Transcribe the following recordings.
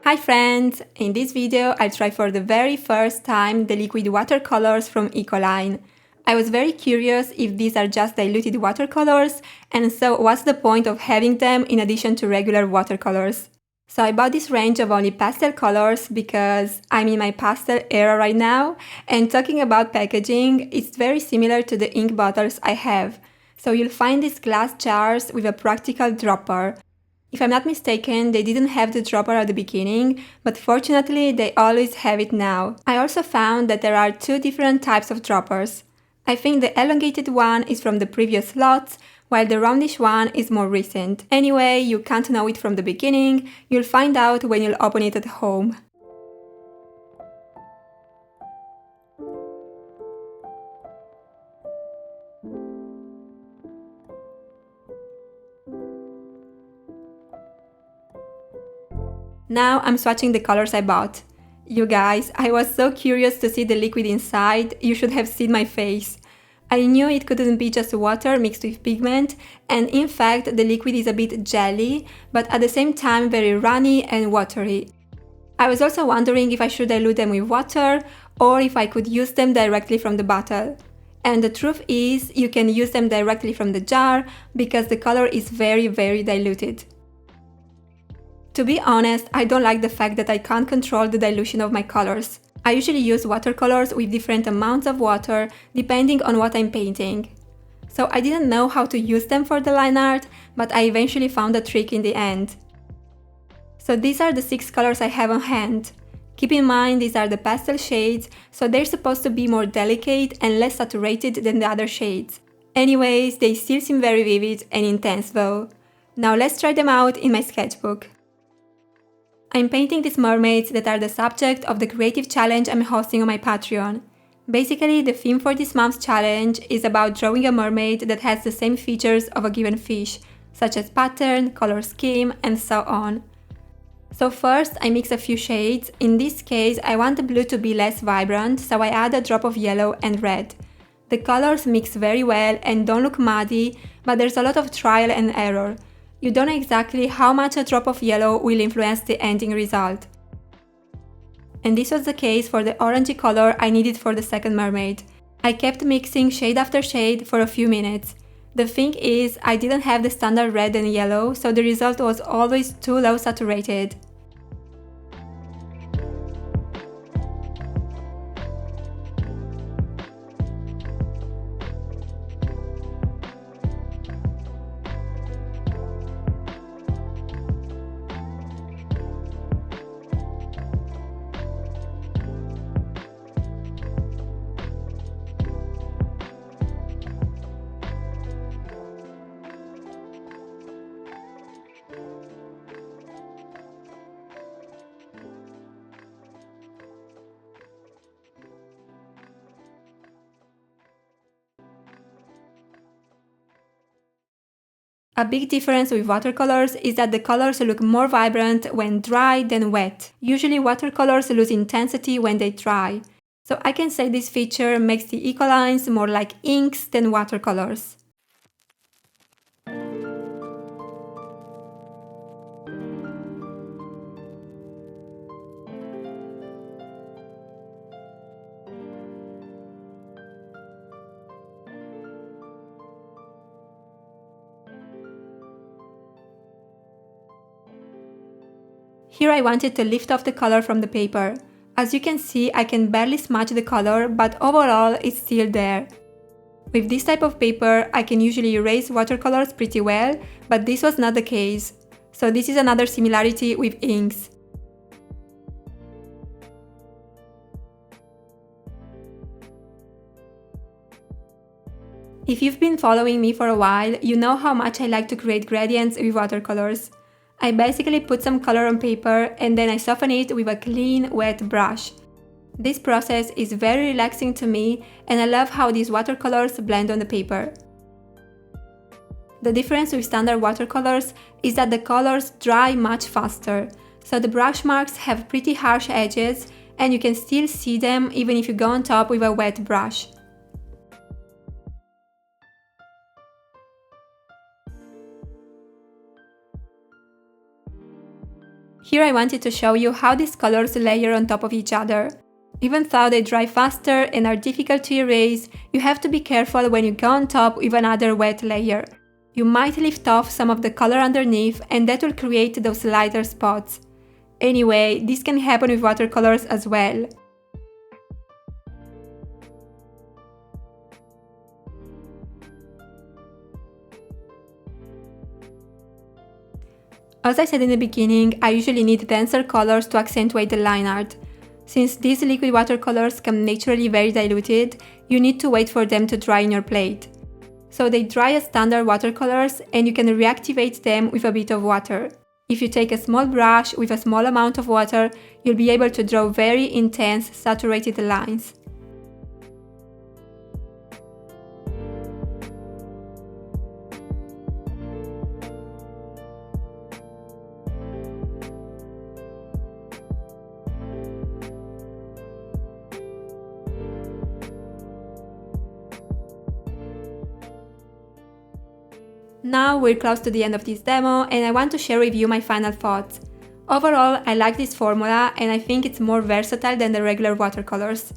Hi friends! In this video I'll try for the very first time the liquid watercolors from Ecoline. I was very curious if these are just diluted watercolors, and so what's the point of having them in addition to regular watercolors. So I bought this range of only pastel colors because I'm in my pastel era right now, and talking about packaging, it's very similar to the ink bottles I have. So you'll find these glass jars with a practical dropper. If I'm not mistaken, they didn't have the dropper at the beginning, but fortunately they always have it now. I also found that there are two different types of droppers. I think the elongated one is from the previous lots, while the roundish one is more recent. Anyway, you can't know it from the beginning, you'll find out when you'll open it at home. Now I'm swatching the colors I bought. You guys, I was so curious to see the liquid inside, you should have seen my face. I knew it couldn't be just water mixed with pigment, and in fact the liquid is a bit jelly, but at the same time very runny and watery. I was also wondering if I should dilute them with water, or if I could use them directly from the bottle. And the truth is, you can use them directly from the jar, because the color is very diluted. To be honest, I don't like the fact that I can't control the dilution of my colors. I usually use watercolors with different amounts of water depending on what I'm painting. So I didn't know how to use them for the line art, but I eventually found a trick in the end. So these are the 6 colors I have on hand. Keep in mind these are the pastel shades, so they're supposed to be more delicate and less saturated than the other shades. Anyways, they still seem very vivid and intense though. Now let's try them out in my sketchbook. I'm painting these mermaids that are the subject of the creative challenge I'm hosting on my Patreon. Basically, the theme for this month's challenge is about drawing a mermaid that has the same features of a given fish, such as pattern, color scheme, and so on. So first, I mix a few shades. In this case, I want the blue to be less vibrant, so I add a drop of yellow and red. The colors mix very well and don't look muddy, but there's a lot of trial and error. You don't know exactly how much a drop of yellow will influence the ending result. And this was the case for the orangey color I needed for the second mermaid. I kept mixing shade after shade for a few minutes. The thing is, I didn't have the standard red and yellow, so the result was always too low saturated. A big difference with watercolors is that the colors look more vibrant when dry than wet. Usually watercolors lose intensity when they dry. So I can say this feature makes the Ecolines more like inks than watercolors. Here I wanted to lift off the color from the paper. As you can see, I can barely smudge the color, but overall it's still there. With this type of paper, I can usually erase watercolors pretty well, but this was not the case. So this is another similarity with inks. If you've been following me for a while, you know how much I like to create gradients with watercolors. I basically put some color on paper and then I soften it with a clean, wet brush. This process is very relaxing to me and I love how these watercolors blend on the paper. The difference with standard watercolors is that the colors dry much faster, so the brush marks have pretty harsh edges and you can still see them even if you go on top with a wet brush. Here I wanted to show you how these colors layer on top of each other. Even though they dry faster and are difficult to erase, you have to be careful when you go on top with another wet layer. You might lift off some of the color underneath and that will create those lighter spots. Anyway, this can happen with watercolors as well. As I said in the beginning, I usually need denser colors to accentuate the line art. Since these liquid watercolors come naturally very diluted, you need to wait for them to dry in your plate. So they dry as standard watercolors and you can reactivate them with a bit of water. If you take a small brush with a small amount of water, you'll be able to draw very intense, saturated lines. Now we're close to the end of this demo and I want to share with you my final thoughts. Overall, I like this formula and I think it's more versatile than the regular watercolors.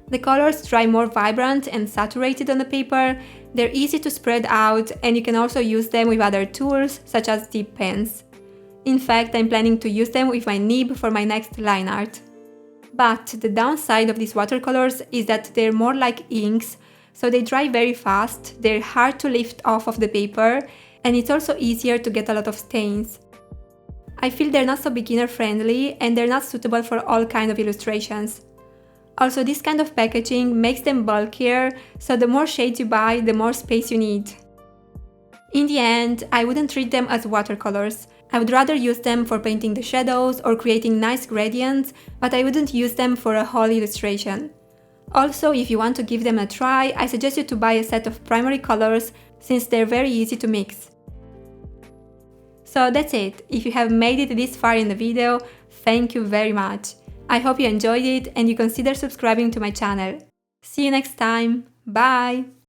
The colors dry more vibrant and saturated on the paper, they're easy to spread out and you can also use them with other tools such as dip pens. In fact, I'm planning to use them with my nib for my next line art. But the downside of these watercolors is that they're more like inks, so they dry very fast, they're hard to lift off of the paper, and it's also easier to get a lot of stains. I feel they're not so beginner friendly and they're not suitable for all kinds of illustrations. Also, this kind of packaging makes them bulkier, so the more shades you buy, the more space you need. In the end, I wouldn't treat them as watercolors. I would rather use them for painting the shadows or creating nice gradients, but I wouldn't use them for a whole illustration. Also, if you want to give them a try, I suggest you to buy a set of primary colors since they're very easy to mix. So that's it. If you have made it this far in the video, thank you very much. I hope you enjoyed it and you consider subscribing to my channel. See you next time. Bye!